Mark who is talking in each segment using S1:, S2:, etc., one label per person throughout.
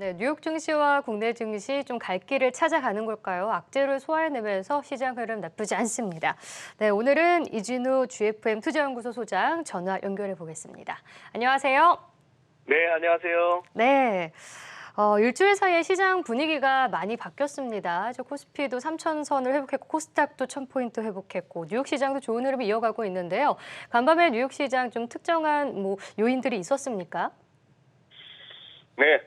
S1: 네, 뉴욕 증시와 국내 증시 좀 갈 길을 찾아가는 걸까요? 악재를 소화해내면서 시장 흐름 나쁘지 않습니다. 네, 오늘은 이진우 GFM 투자연구소 소장 전화 연결해 보겠습니다. 안녕하세요.
S2: 네, 안녕하세요.
S1: 네, 일주일 사이에 시장 분위기가 많이 바뀌었습니다. 코스피도 3,000선을 회복했고 코스닥도 1,000포인트 회복했고 뉴욕 시장도 좋은 흐름을 이어가고 있는데요. 간밤에 뉴욕 시장 좀 특정한 요인들이 있었습니까?
S2: 네,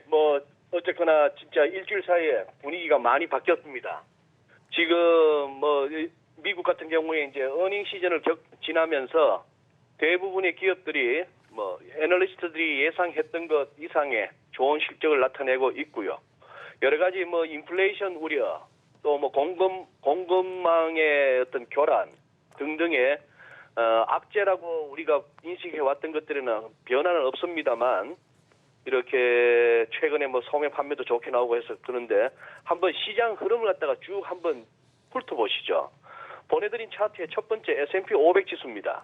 S2: 어쨌거나 진짜 일주일 사이에 분위기가 많이 바뀌었습니다. 지금 미국 같은 경우에 이제 어닝 시즌을 지나면서 대부분의 기업들이 애널리스트들이 예상했던 것 이상의 좋은 실적을 나타내고 있고요. 여러 가지 인플레이션 우려, 또 공급망의 어떤 교란 등등의 악재라고 우리가 인식해 왔던 것들에는 변화는 없습니다만 이렇게 최근에 소매 판매도 좋게 나오고 해서 그런데 한번 시장 흐름을 갖다가 쭉 한번 훑어보시죠. 보내드린 차트의 첫 번째 S&P 500 지수입니다.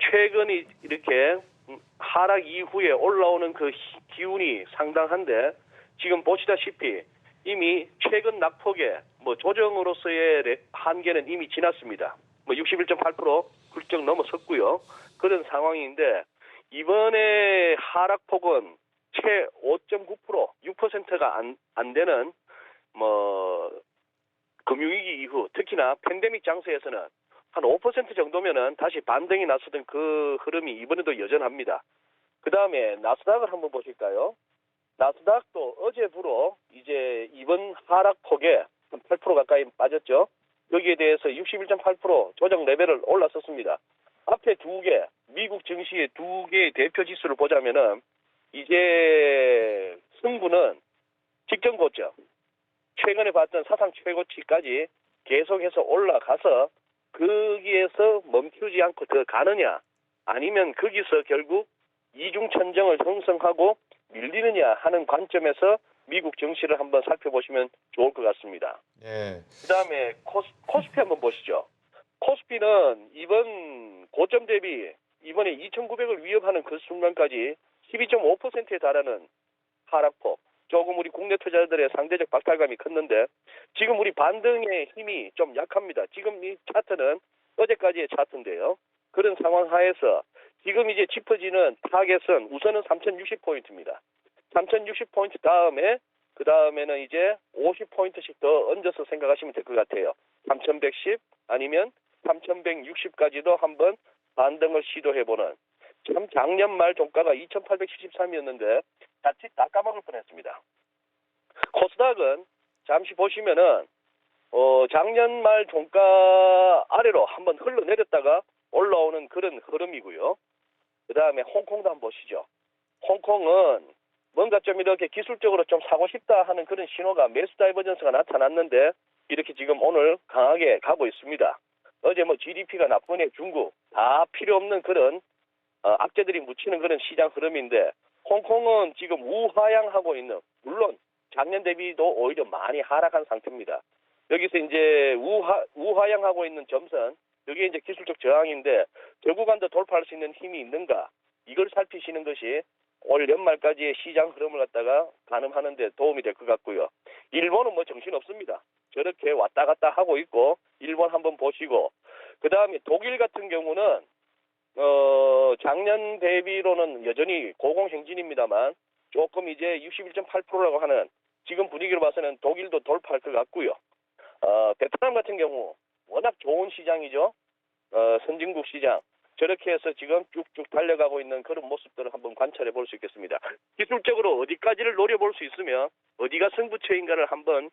S2: 최근에 이렇게 하락 이후에 올라오는 그 기운이 상당한데 지금 보시다시피 이미 최근 낙폭의 조정으로서의 한계는 이미 지났습니다. 61.8% 훌쩍 넘어섰고요. 그런 상황인데 이번에 하락폭은 채 5.9%, 6%가 안 되는 금융위기 이후 특히나 팬데믹 장세에서는 한 5% 정도면은 다시 반등이 났었던 그 흐름이 이번에도 여전합니다. 그 다음에 나스닥을 한번 보실까요? 나스닥도 어제부로 이제 이번 하락폭에 한 8% 가까이 빠졌죠. 여기에 대해서 61.8% 조정 레벨을 올랐었습니다. 앞에 두 개, 미국 증시의 두 개의 대표 지수를 보자면은 이제 승부는 직전 고점, 최근에 봤던 사상 최고치까지 계속해서 올라가서 거기에서 멈추지 않고 더 가느냐, 아니면 거기서 결국 이중천정을 형성하고 밀리느냐 하는 관점에서 미국 증시를 한번 살펴보시면 좋을 것 같습니다.
S3: 예.
S2: 그다음에 코스피 한번 보시죠. 코스피는 이번 고점 대비 이번에 2,900을 위협하는 그 순간까지 12.5%에 달하는 하락폭. 조금 우리 국내 투자자들의 상대적 박탈감이 컸는데 지금 우리 반등의 힘이 좀 약합니다. 지금 이 차트는 어제까지의 차트인데요. 그런 상황 하에서 지금 이제 짚어지는 타겟은 우선은 3,060포인트입니다. 3,060포인트 다음에 그 다음에는 이제 50포인트씩 더 얹어서 생각하시면 될 것 같아요. 3,110 아니면 3,160까지도 한번 반등을 시도해보는. 참 작년 말 종가가 2,873이었는데 자칫 다 까먹을 뻔했습니다. 코스닥은 잠시 보시면은 작년 말 종가 아래로 한번 흘러내렸다가 올라오는 그런 흐름이고요. 그 다음에 홍콩도 한번 보시죠. 홍콩은 뭔가 좀 이렇게 기술적으로 좀 사고 싶다 하는 그런 신호가 매수 다이버전스가 나타났는데 이렇게 지금 오늘 강하게 가고 있습니다. 어제 GDP가 나쁘네 중국 다 필요 없는 그런 악재들이 묻히는 그런 시장 흐름인데 홍콩은 지금 우하향하고 있는, 물론 작년 대비도 오히려 많이 하락한 상태입니다. 여기서 이제 우하향하고 있는 점선, 여기에 이제 기술적 저항인데 저 구간도 돌파할 수 있는 힘이 있는가, 이걸 살피시는 것이 올 연말까지의 시장 흐름을 갖다가 가늠하는 데 도움이 될 것 같고요. 일본은 정신 없습니다. 저렇게 왔다 갔다 하고 있고 일본 한번 보시고, 그 다음에 독일 같은 경우는 작년 대비로는 여전히 고공행진입니다만 조금 이제 61.8%라고 하는 지금 분위기로 봐서는 독일도 돌파할 것 같고요. 베트남 같은 경우 워낙 좋은 시장이죠. 선진국 시장. 저렇게 해서 지금 쭉쭉 달려가고 있는 그런 모습들을 한번 관찰해 볼 수 있겠습니다. 기술적으로 어디까지를 노려볼 수 있으면 어디가 승부처인가를 한번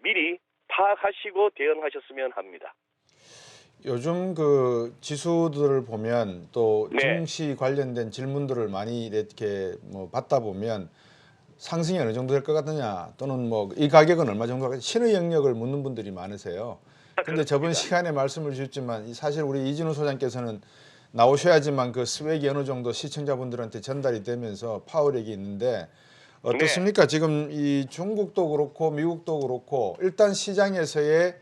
S2: 미리 파악하시고 대응하셨으면 합니다.
S3: 요즘 그 지수들을 보면 또
S2: 네.
S3: 증시 관련된 질문들을 많이 이렇게 받다 보면 상승이 어느 정도 될 것 같느냐, 또는 이 가격은 얼마 정도 할까, 신의 영역을 묻는 분들이 많으세요. 근데 저번 시간에 말씀을 주셨지만 사실 우리 이진우 소장께서는 나오셔야지만 그 스웩이 어느 정도 시청자분들한테 전달이 되면서 파워력이 있는데 어떻습니까?
S2: 네.
S3: 지금 이 중국도 그렇고 미국도 그렇고 일단 시장에서의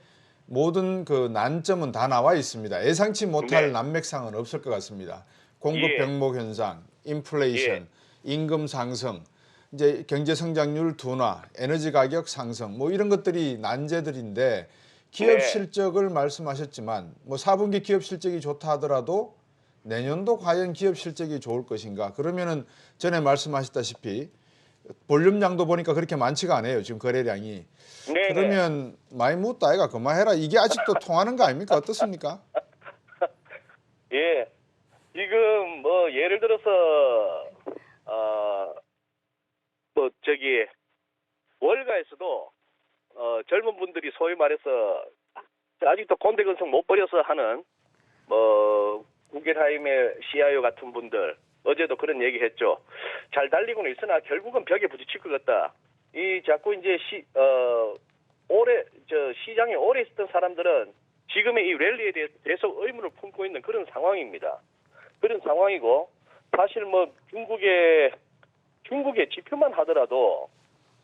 S3: 모든 그 난점은 다 나와 있습니다. 예상치 못할
S2: 네.
S3: 난맥상은 없을 것 같습니다. 공급
S2: 예.
S3: 병목 현상, 인플레이션,
S2: 예.
S3: 임금 상승. 이제 경제 성장률 둔화, 에너지 가격 상승 뭐 이런 것들이 난제들인데 기업
S2: 네.
S3: 실적을 말씀하셨지만 뭐 4분기 기업 실적이 좋다 하더라도 내년도 과연 기업 실적이 좋을 것인가? 그러면은 전에 말씀하셨다시피 볼륨량도 보니까 그렇게 많지가 않아요. 지금 거래량이.
S2: 네네.
S3: 그러면 많이 묻다 아이가 그만해라. 이게 아직도 통하는 거 아닙니까? 어떻습니까?
S2: 예. 지금 뭐 예를 들어서 뭐 저기 월가에서도 젊은 분들이 소위 말해서 아직도 공대 근성 못 버려서 하는 뭐 구겐하임의 CIO 같은 분들 어제도 그런 얘기 했죠. 잘 달리고는 있으나 결국은 벽에 부딪힐 것 같다. 이 자꾸 이제 올해 시장에 오래 있었던 사람들은 지금의 이 랠리에 대해서 계속 의문을 품고 있는 그런 상황입니다. 그런 상황이고 사실 뭐 중국의 지표만 하더라도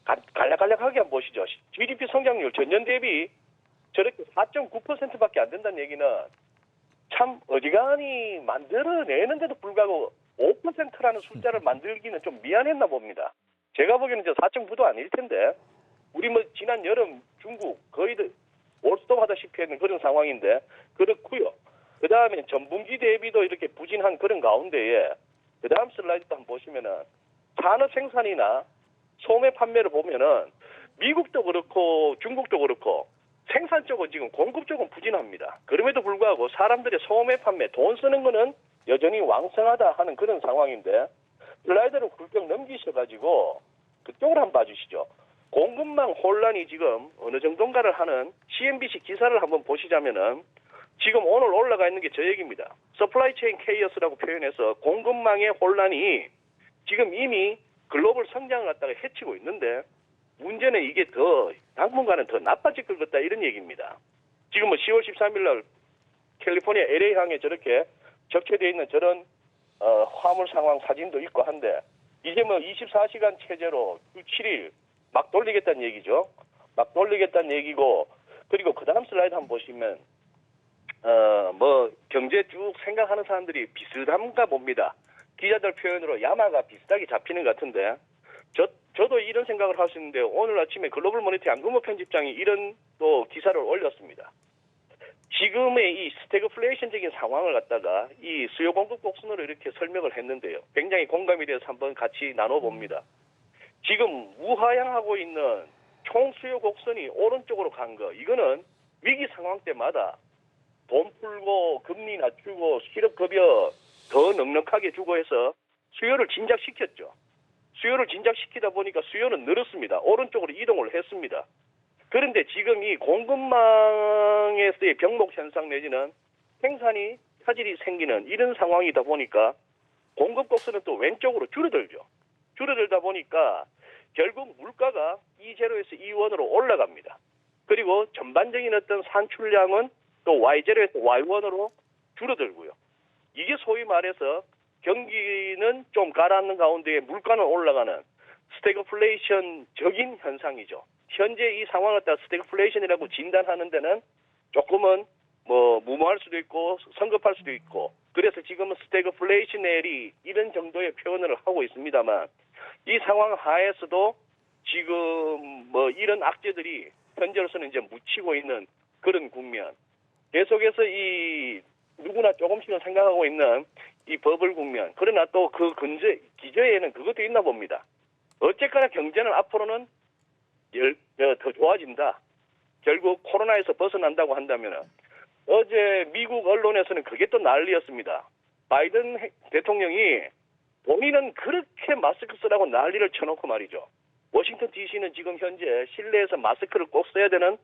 S2: 간략간략하게 한번 보시죠. GDP 성장률 전년 대비 저렇게 4.9%밖에 안 된다는 얘기는 참 어지간히 만들어내는데도 불구하고 5%라는 숫자를 만들기는 좀 미안했나 봅니다. 제가 보기에는 4.9도 아닐 텐데 우리 뭐 지난 여름 중국 거의 올스톱하다시피 했는 그런 상황인데 그렇고요. 그 다음에 전분기 대비도 이렇게 부진한 그런 가운데에 그 다음 슬라이드도 한번 보시면은 산업 생산이나 소매 판매를 보면은 미국도 그렇고 중국도 그렇고 생산 쪽은 지금 공급 쪽은 부진합니다. 그럼에도 불구하고 사람들의 소매 판매 돈 쓰는 거는 여전히 왕성하다 하는 그런 상황인데 슬라이드를 훌쩍 넘기셔가지고 그쪽으로 한번 봐주시죠. 공급망 혼란이 지금 어느 정도인가를 하는 CNBC 기사를 한번 보시자면은 지금 오늘 올라가 있는 게 저 얘기입니다. 서플라이 체인 케이어스라고 표현해서 공급망의 혼란이 지금 이미 글로벌 성장을 갖다가 해치고 있는데 문제는 이게 더 당분간은 더 나빠질 것 같다 이런 얘기입니다. 지금 뭐 10월 13일 날 캘리포니아 LA 항에 저렇게 적체되어 있는 저런 화물 상황 사진도 있고 한데 이제 뭐 24시간 체제로 주 7일 막 돌리겠다는 얘기죠. 막 돌리겠다는 얘기고 그리고 그 다음 슬라이드 한번 보시면 뭐 경제 쭉 생각하는 사람들이 비슷한가 봅니다. 기자들 표현으로 야마가 비슷하게 잡히는 것 같은데 저도 이런 생각을 할 수 있는데 오늘 아침에 글로벌 모니터 양금호 편집장이 이런 또 기사를 올렸습니다. 지금의 이 스태그플레이션적인 상황을 갖다가 이 수요 공급 곡선으로 이렇게 설명을 했는데요. 굉장히 공감이 돼서 한번 같이 나눠봅니다. 지금 우하향하고 있는 총 수요 곡선이 오른쪽으로 간 거 이거는 위기 상황 때마다 돈 풀고 금리 낮추고 실업급여 더 넉넉하게 주고 해서 수요를 진작시켰죠. 수요를 진작시키다 보니까 수요는 늘었습니다. 오른쪽으로 이동을 했습니다. 그런데 지금 이 공급망에서의 병목 현상 내지는 생산이 차질이 생기는 이런 상황이다 보니까 공급 곡선은 또 왼쪽으로 줄어들죠. 줄어들다 보니까 결국 물가가 E0에서 E1으로 올라갑니다. 그리고 전반적인 어떤 산출량은 또 Y0에서 Y1으로 줄어들고요. 이게 소위 말해서 경기는 좀 가라앉는 가운데 물가는 올라가는 스태그플레이션적인 현상이죠. 현재 이 상황을 따라 스태그플레이션이라고 진단하는 데는 조금은 뭐 무모할 수도 있고 성급할 수도 있고 그래서 지금은 스태그플레이셔너리 이런 정도의 표현을 하고 있습니다만 이 상황 하에서도 지금 뭐 이런 악재들이 현재로서는 이제 묻히고 있는 그런 국면. 계속해서 이 누구나 조금씩은 생각하고 있는 이 버블 국면. 그러나 또 그 기저에는 그것도 있나 봅니다. 어쨌거나 경제는 앞으로는 더 좋아진다. 결국 코로나에서 벗어난다고 한다면 어제 미국 언론에서는 그게 또 난리였습니다. 바이든 대통령이 본인은 그렇게 마스크 쓰라고 난리를 쳐놓고 말이죠. 워싱턴 DC는 지금 현재 실내에서 마스크를 꼭 써야 되는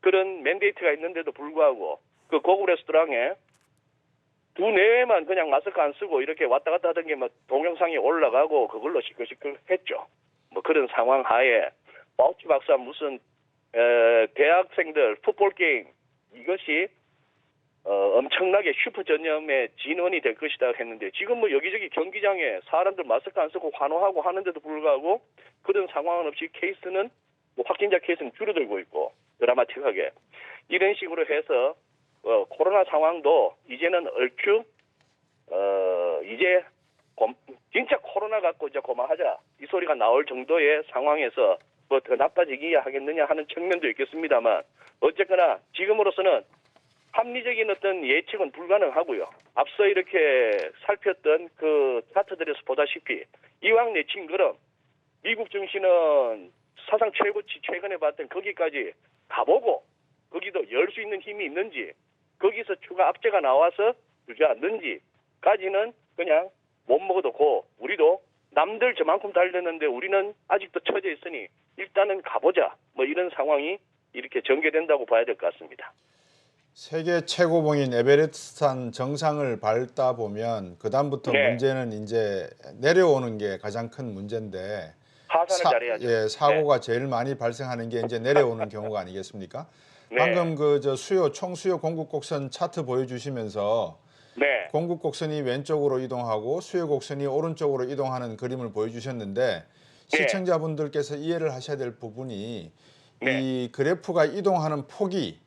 S2: 그런 맨데이트가 있는데도 불구하고 그 고급 레스토랑에 두 내외만 그냥 마스크 안 쓰고 이렇게 왔다 갔다 하던 게 막 동영상이 올라가고 그걸로 시끌시끌했죠. 뭐 그런 상황 하에 파우치 박사 무슨 대학생들 풋볼 게임 이것이 엄청나게 슈퍼 전염의 진원이 될 것이다 했는데 지금 뭐 여기저기 경기장에 사람들 마스크 안 쓰고 환호하고 하는데도 불구하고 그런 상황은 없이 케이스는 뭐 확진자 케이스는 줄어들고 있고 드라마틱하게 이런 식으로 해서 코로나 상황도 이제는 얼추 이제 진짜 코로나 갖고 이제 그만하자 이 소리가 소리가 나올 정도의 상황에서 뭐 더 나빠지기야 하겠느냐 하는 측면도 있겠습니다만 어쨌거나 지금으로서는 합리적인 어떤 예측은 불가능하고요. 앞서 이렇게 살폈던 그 차트들에서 보다시피 이왕 내친 그럼 미국 증시는 사상 최고치 최근에 봤던 거기까지 가보고 거기도 열 수 있는 힘이 있는지 거기서 추가 악재가 나와서 주저앉는지까지는 그냥 못 먹어도 고 우리도 남들 저만큼 달렸는데 우리는 아직도 처져 있으니 일단은 가보자 뭐 이런 상황이 이렇게 전개된다고 봐야 될 것 같습니다.
S3: 세계 최고봉인 에베레스트산 정상을 밟다 보면 그다음부터
S2: 네.
S3: 문제는 이제 내려오는 게 가장 큰 문제인데
S2: 하산을 잘해야죠.
S3: 예, 사고가 제일 많이 발생하는 게 이제 내려오는 경우가 아니겠습니까?
S2: 네.
S3: 방금 그 저 총수요 공급 곡선 차트 보여주시면서
S2: 네.
S3: 공급 곡선이 왼쪽으로 이동하고 수요 곡선이 오른쪽으로 이동하는 그림을 보여주셨는데
S2: 네.
S3: 시청자분들께서 이해를 하셔야 될 부분이
S2: 네.
S3: 이 그래프가 이동하는 폭이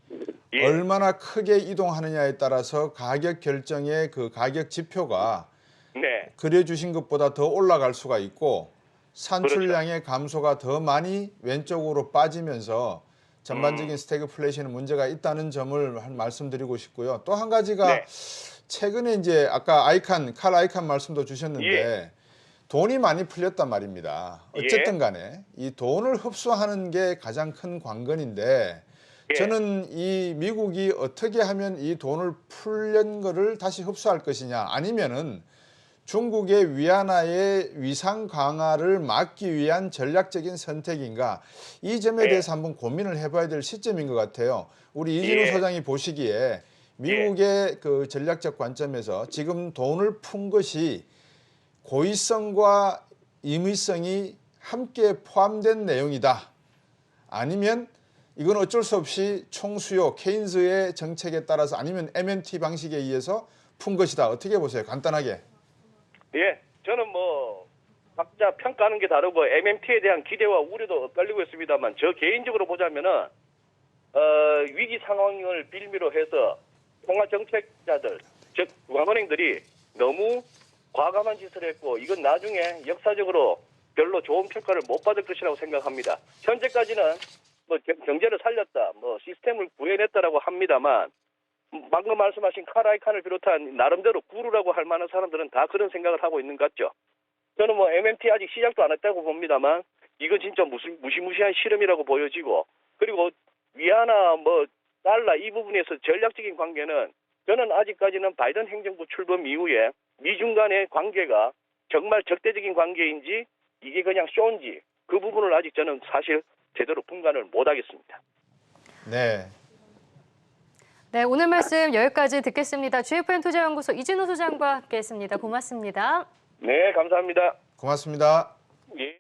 S2: 예.
S3: 얼마나 크게 이동하느냐에 따라서 가격 결정의 그 가격 지표가
S2: 네.
S3: 그려주신 것보다 더 올라갈 수가 있고 산출량의
S2: 그렇죠.
S3: 감소가 더 많이 왼쪽으로 빠지면서 전반적인 스태그플레이션에 문제가 있다는 점을 말씀드리고 싶고요. 또 한 가지가
S2: 네.
S3: 최근에 이제 아까 칼 아이칸 말씀도 주셨는데
S2: 예.
S3: 돈이 많이 풀렸단 말입니다. 어쨌든 간에 이 돈을 흡수하는 게 가장 큰 관건인데
S2: 예.
S3: 저는 이 미국이 어떻게 하면 이 돈을 풀린 거를 다시 흡수할 것이냐 아니면은 중국의 위안화의 위상 강화를 막기 위한 전략적인 선택인가 이 점에 대해서 한번 고민을 해봐야 될 시점인 것 같아요. 우리 이진우 소장이 보시기에 미국의 그 전략적 관점에서 지금 돈을 푼 것이 고의성과 임의성이 함께 포함된 내용이다. 아니면 이건 어쩔 수 없이 총수요 케인즈의 정책에 따라서 아니면 MMT 방식에 의해서 푼 것이다. 어떻게 보세요? 간단하게.
S2: 예, 저는 뭐 각자 평가하는 게 다르고 MMT에 대한 기대와 우려도 엇갈리고 있습니다만 저 개인적으로 보자면은 위기 상황을 빌미로 해서 통화 정책자들 즉 중앙은행들이 너무 과감한 짓을 했고 이건 나중에 역사적으로 별로 좋은 평가를 못 받을 것이라고 생각합니다. 현재까지는 뭐 경제를 살렸다, 뭐 시스템을 구해냈다라고 합니다만 방금 말씀하신 칼 아이칸을 비롯한 나름대로 구루라고 할 만한 사람들은 다 그런 생각을 하고 있는 것 같죠. 저는 뭐 MMT 아직 시작도 안 했다고 봅니다만 이건 진짜 무시무시한 실험이라고 보여지고 그리고 위안화 뭐 달러 이 부분에서 전략적인 관계는 저는 아직까지는 바이든 행정부 출범 이후에 미중 간의 관계가 정말 적대적인 관계인지 이게 그냥 쇼인지 그 부분을 아직 저는 사실 제대로 분간을 못하겠습니다.
S3: 네.
S1: 네, 오늘 말씀 여기까지 듣겠습니다. GFN 투자연구소 이진우 소장과 함께했습니다. 고맙습니다.
S2: 네, 감사합니다.
S3: 고맙습니다.
S2: 예.